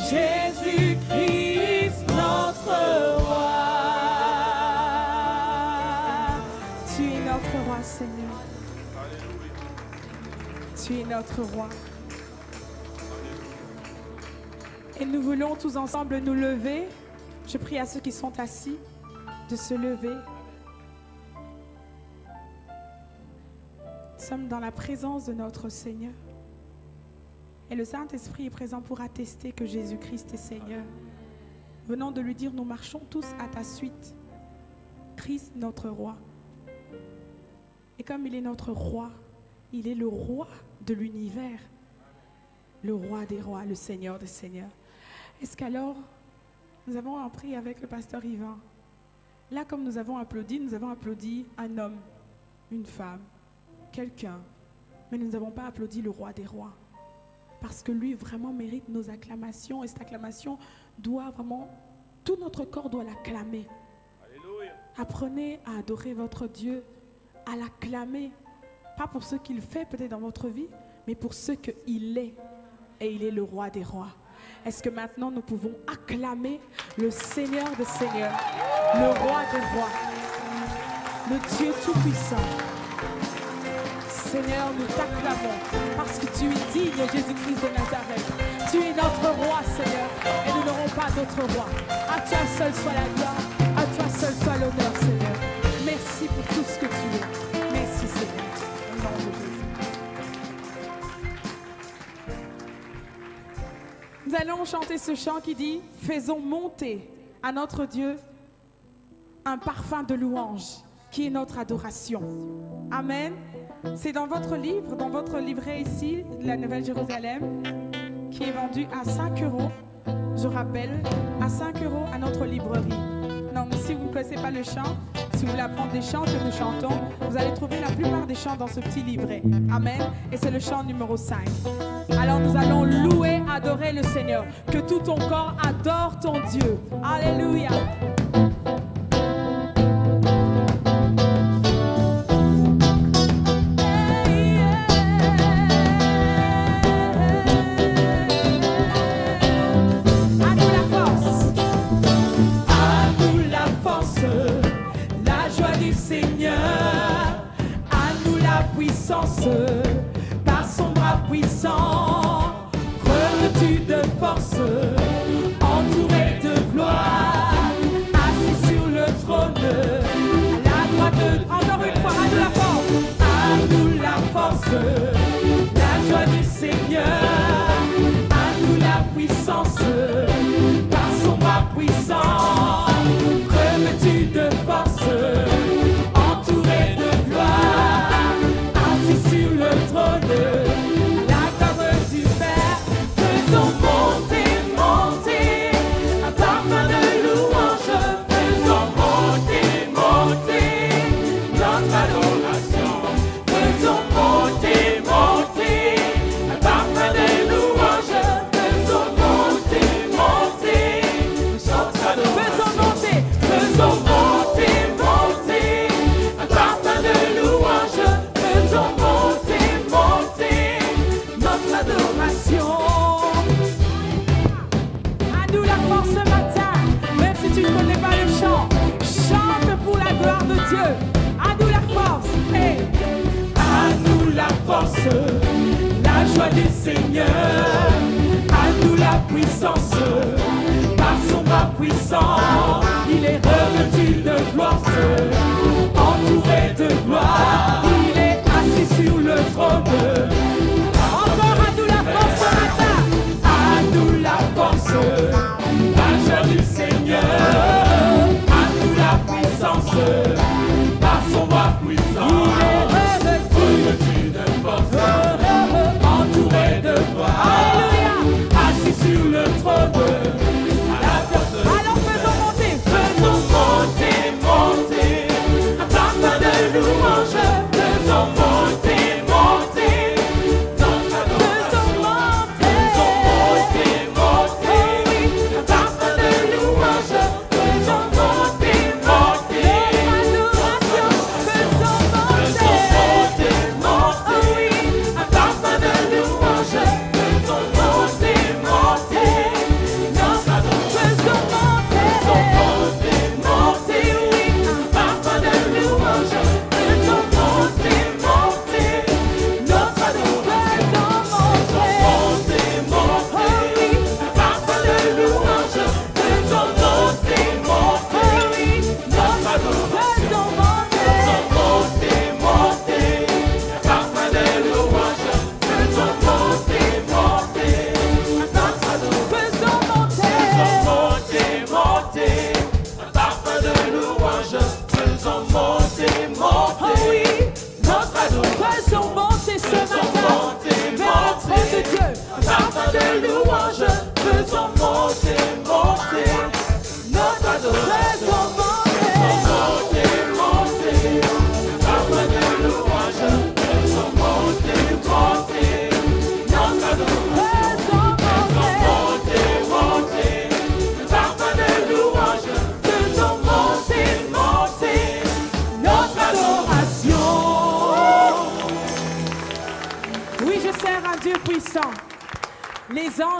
Jésus-Christ, notre roi. Tu es notre roi, Seigneur. Tu es notre roi. Et nous voulons tous ensemble nous lever. Je prie à ceux qui sont assis de se lever. Nous sommes dans la présence de notre Seigneur. Et le Saint-Esprit est présent pour attester que Jésus-Christ est Seigneur. Venons de lui dire, nous marchons tous à ta suite. Christ, notre roi. Et comme il est notre roi, il est le roi de l'univers. Le roi des rois, le Seigneur des seigneurs. Est-ce qu'alors, nous avons appris avec le pasteur Yvan. Là, comme nous avons applaudi un homme, une femme, quelqu'un. Mais nous n'avons pas applaudi le roi des rois. Parce que lui vraiment mérite nos acclamations. Et cette acclamation doit vraiment, tout notre corps doit l'acclamer. Alléluia. Apprenez à adorer votre Dieu, à l'acclamer. Pas pour ce qu'il fait peut-être dans votre vie, mais pour ce qu'il est. Et il est le roi des rois. Est-ce que maintenant nous pouvons acclamer le Seigneur des seigneurs, le roi des rois, le Dieu tout-puissant? Seigneur, nous t'acclamons parce que tu es digne, Jésus-Christ de Nazareth. Tu es notre roi, Seigneur, et nous n'aurons pas d'autre roi. À toi seul soit la gloire, à toi seul soit l'honneur, Seigneur. Merci pour tout ce que tu es. Merci, Seigneur. Au nom de Jésus. Nous allons chanter ce chant qui dit « Faisons monter à notre Dieu un parfum de louange qui est notre adoration. » Amen. C'est dans votre livre, dans votre livret ici, de la Nouvelle Jérusalem, qui est vendu à 5 €. Je rappelle, à 5 € à notre librairie. Donc, si vous ne connaissez pas le chant, si vous voulez apprendre des chants que nous chantons, vous allez trouver la plupart des chants dans ce petit livret. Amen. Et c'est le chant numéro 5. Alors, nous allons louer, adorer le Seigneur. Que tout ton corps adore ton Dieu. Alléluia. Par son bras puissant, revêtu de force, entouré de gloire, assis sur le trône, à la droite de... Encore une fois, à nous la force. À nous la force, la joie du Seigneur, à nous la puissance, par son bras puissant, revêtu de force, entouré de gloire, sur le trône, la gloire du Père, faisons monter, monter, un parfum de louange, faisons monter, monter, notre adoration, faisons monter, monter, un parfum de louange, faisons monter, monter, notre adoration, faisons monter, monter, un parfum de louange, faisons monter, monter, notre adoration. À nous la force ce matin, même si tu ne connais pas le chant, chante pour la gloire de Dieu. À nous la force, hey. À nous la force, la joie du Seigneur, à nous la puissance, par son bras puissant, il est revêtu de gloire, entouré de gloire, il est assis sur le trône. Encore à nous la force ce matin, à nous la force, la joie du Seigneur, à nous la puissance, par son bras puissant, il est revêtu de force, entouré de gloire, assis sur le trône. Alors faisons monter, monter, un parfum de louange, faisons monter, monter, notre adoration, faisons monter, monter, un parfum de louange, faisons monter, monter, notre adoration, faisons monter, monter, un parfum de louange, faisons monter, monter,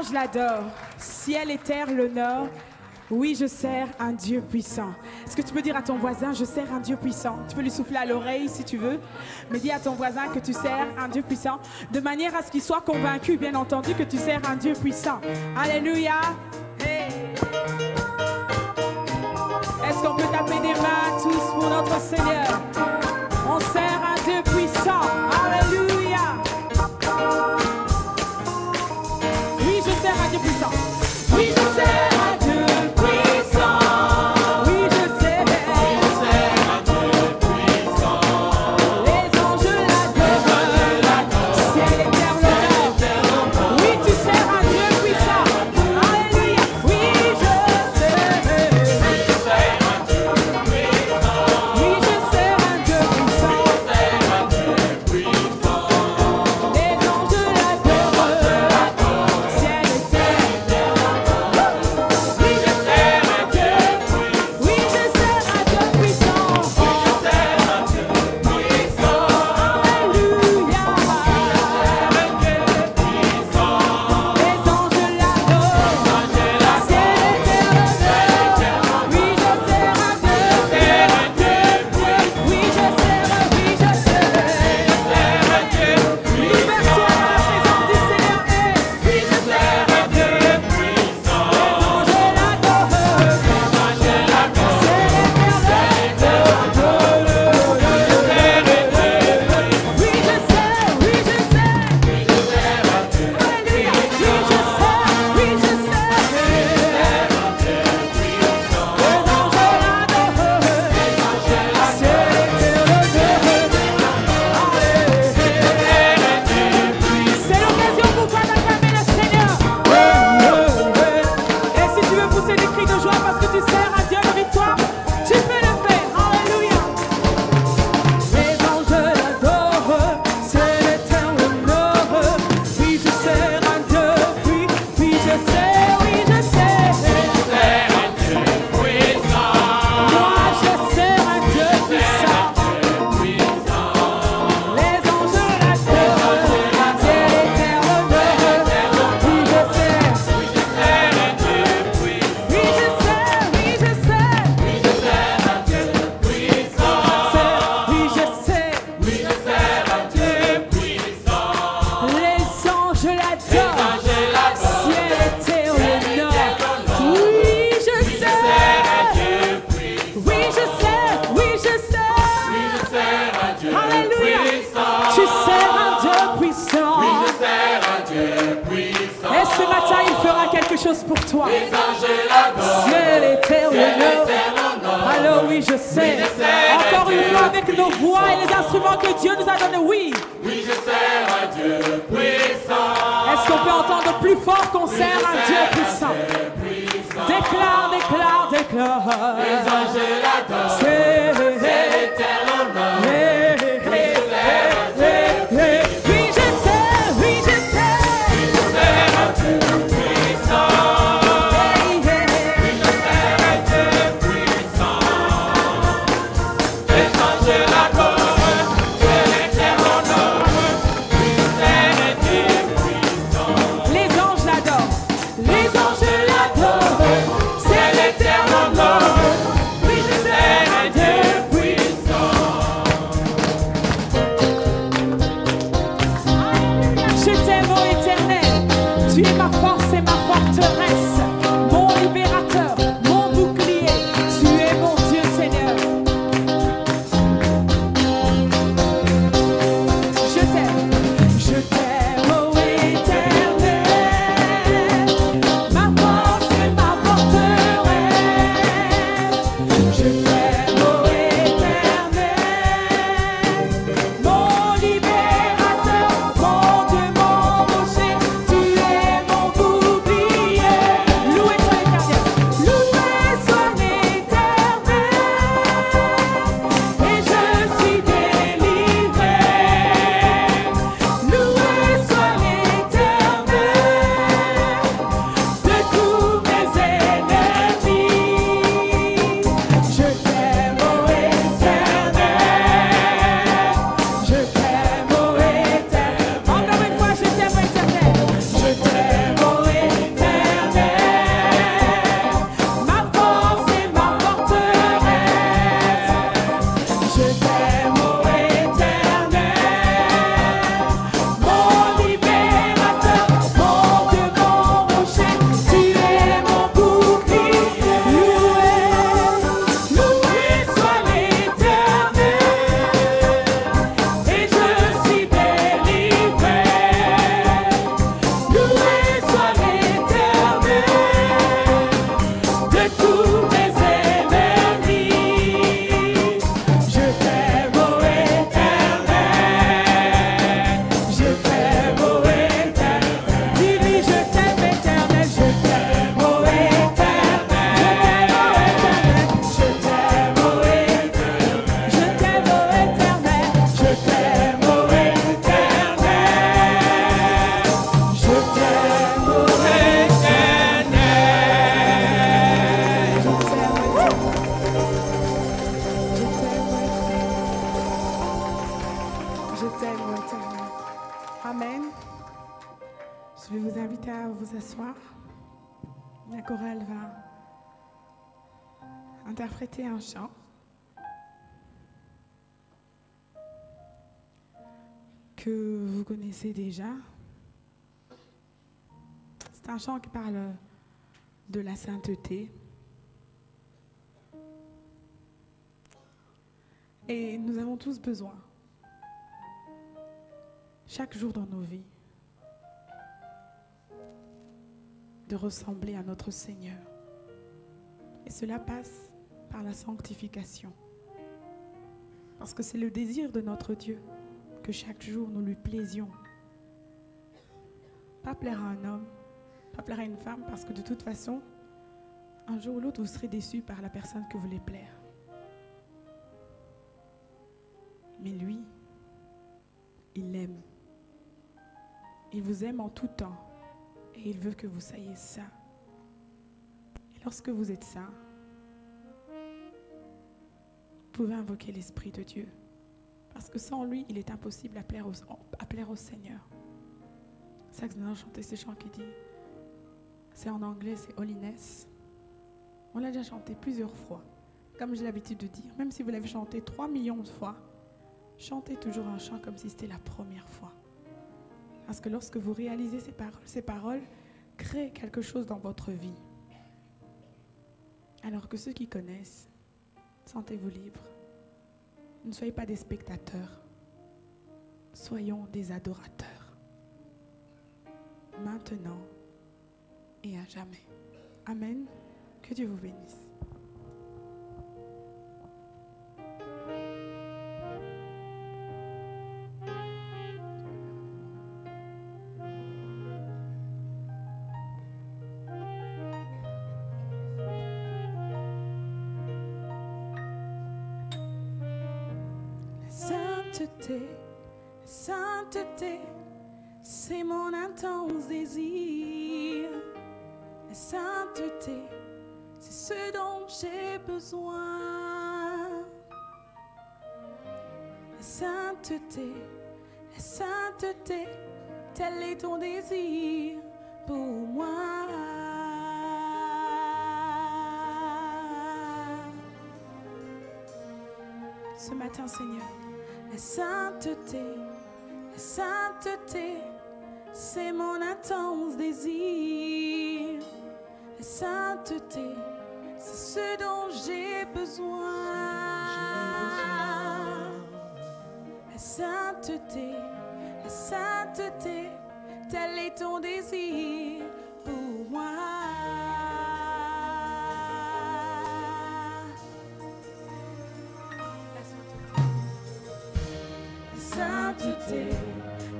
anges l'adorent, ciel et terre l'honorent. Oui, je sers un Dieu puissant. Est-ce que tu peux dire à ton voisin, je sers un Dieu puissant? Tu peux lui souffler à l'oreille si tu veux. Mais dis à ton voisin que tu sers un Dieu puissant, de manière à ce qu'il soit convaincu, bien entendu, que tu sers un Dieu puissant. Alléluia. Hey. Est-ce qu'on peut taper des mains tous pour notre Seigneur? On sert un Dieu puissant. Alléluia. Oui, je sers un Dieu puissant. Oui, je sers un Dieu puissant. Chose pour toi. Ciel et terre l'honneur. Alors oui, je sais. Encore une fois avec nos voix et les instruments que Dieu nous a donnés. Oui. Oui, je sers un Dieu puissant. Est-ce qu'on peut entendre plus fort qu'on sert un Dieu puissant? Déclare, déclare, déclare. Les anges l'adorent. C'est l'éternel honneur. C'est l'éternel. Oui, je sers un Dieu. La chorale va interpréter un chant que vous connaissez déjà. C'est un chant qui parle de la sainteté. Et nous avons tous besoin, chaque jour dans nos vies, de ressembler à notre Seigneur. Et cela passe par la sanctification. Parce que c'est le désir de notre Dieu que chaque jour nous lui plaisions. Pas plaire à un homme, pas plaire à une femme, parce que de toute façon, un jour ou l'autre, vous serez déçus par la personne que vous voulez plaire. Mais lui, il aime. Il vous aime en tout temps. Et il veut que vous soyez saints. Et lorsque vous êtes saints, vous pouvez invoquer l'Esprit de Dieu. Parce que sans lui, il est impossible à plaire au Seigneur. C'est ça que nous allons chanter ce chant qui dit, c'est en anglais, c'est Holiness. On l'a déjà chanté plusieurs fois. Comme j'ai l'habitude de dire, même si vous l'avez chanté 3 millions de fois, chantez toujours un chant comme si c'était la première fois. Parce que lorsque vous réalisez ces paroles créent quelque chose dans votre vie. Alors que ceux qui connaissent, sentez-vous libres. Ne soyez pas des spectateurs. Soyons des adorateurs. Maintenant et à jamais. Amen. Que Dieu vous bénisse. Sainteté, c'est mon intense désir. La sainteté, c'est ce dont j'ai besoin. La sainteté, tel est ton désir pour moi. Ce matin, Seigneur, la sainteté, c'est mon intense désir. La sainteté, c'est ce dont j'ai besoin. La sainteté, tel est ton désir pour moi.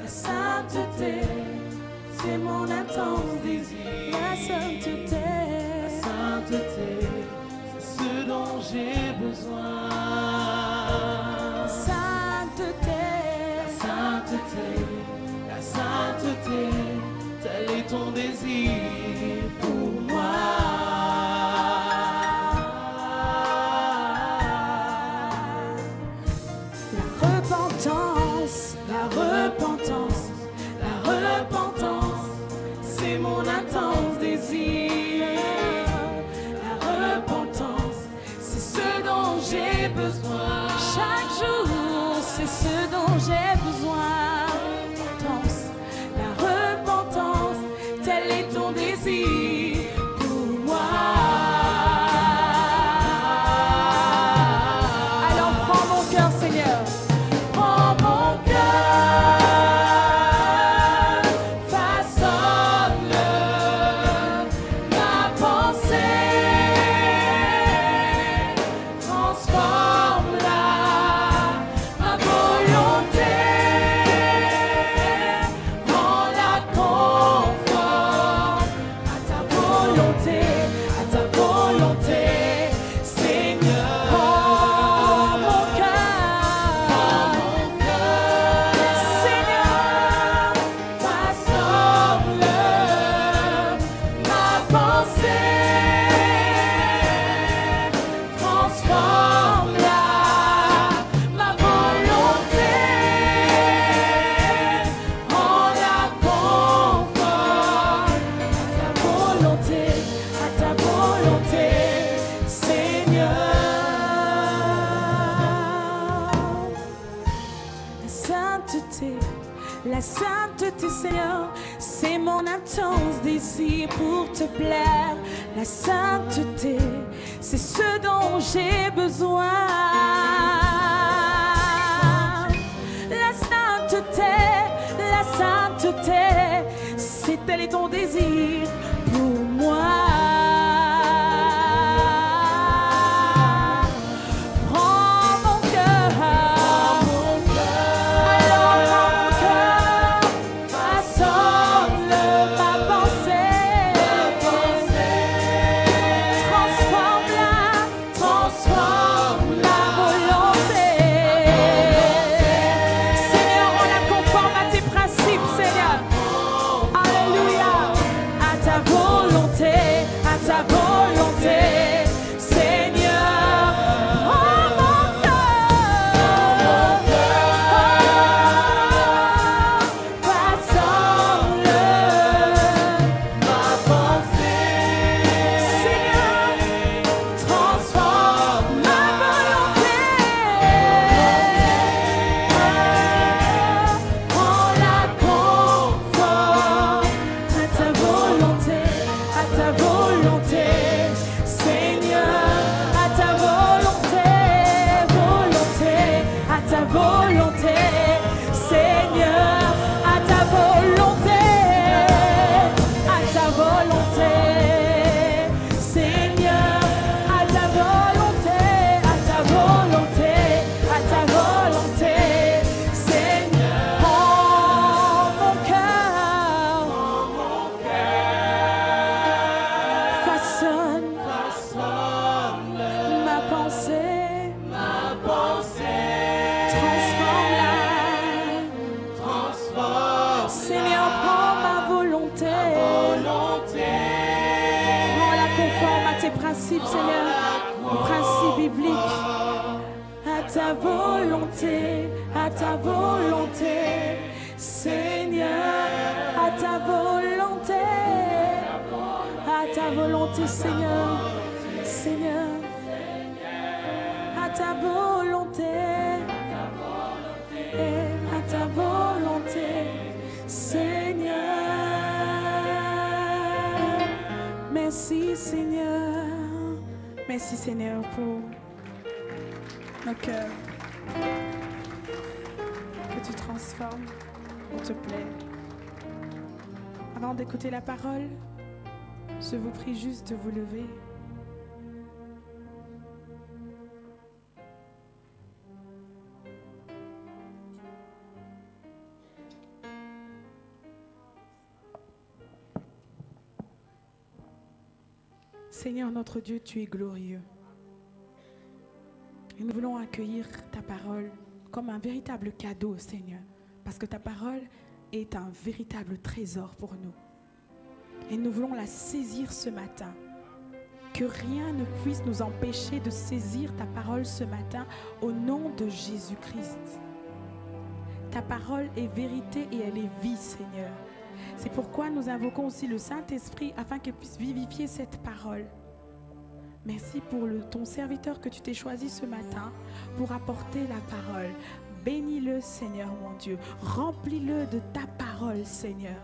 La sainteté, c'est mon intense désir. La sainteté, c'est ce dont j'ai besoin. La sainteté, tel est ton désir pour moi. La repentance, c'est mon intense désir. La repentance, c'est ce dont j'ai besoin. Chaque jour, c'est ce dont j'ai besoin. La repentance, tel est ton désir pour moi. Alors prends mon cœur, Seigneur. Prends mon cœur, façonne-le, ma pensée, transforme-la, ma volonté, rends-la conforme à ta volonté, Seigneur. Prends mon cœur, Seigneur, façonne-le, ma pensée, transforme-la, ma volonté, rends-la conforme à ta volonté. à ta volonté, Seigneur. La sainteté, Seigneur, c'est mon intense désir pour te plaire. La sainteté, c'est ce dont j'ai besoin. La sainteté, c'est tel est ton désir pour moi. Seigneur, le principe biblique. À ta volonté, Seigneur, à ta volonté, Seigneur, Seigneur, à ta volonté, à ta volonté, Seigneur. Merci, Seigneur. Merci Seigneur pour nos cœurs. Que tu transformes, on te plaît. Avant d'écouter la parole, je vous prie juste de vous lever. Seigneur notre Dieu, tu es glorieux. Et nous voulons accueillir ta parole comme un véritable cadeau, Seigneur. Parce que ta parole est un véritable trésor pour nous. Et nous voulons la saisir ce matin. Que rien ne puisse nous empêcher de saisir ta parole ce matin au nom de Jésus-Christ. Ta parole est vérité et elle est vie, Seigneur. C'est pourquoi nous invoquons aussi le Saint-Esprit afin qu'il puisse vivifier cette parole. Merci pour ton serviteur que tu t'es choisi ce matin pour apporter la parole. Bénis-le, Seigneur mon Dieu. Remplis-le de ta parole, Seigneur.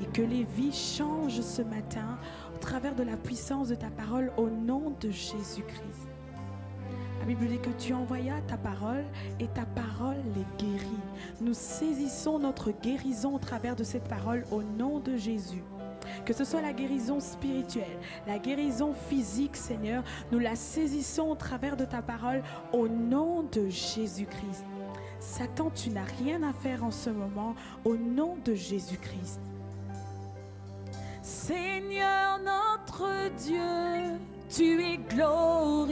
Et que les vies changent ce matin au travers de la puissance de ta parole au nom de Jésus-Christ. La Bible dit que tu envoyas ta parole et ta parole les guérit. Nous saisissons notre guérison au travers de cette parole au nom de Jésus. Que ce soit la guérison spirituelle, la guérison physique, Seigneur, nous la saisissons au travers de ta parole au nom de Jésus-Christ. Satan, tu n'as rien à faire en ce moment au nom de Jésus-Christ. Seigneur notre Dieu, tu es glorieux.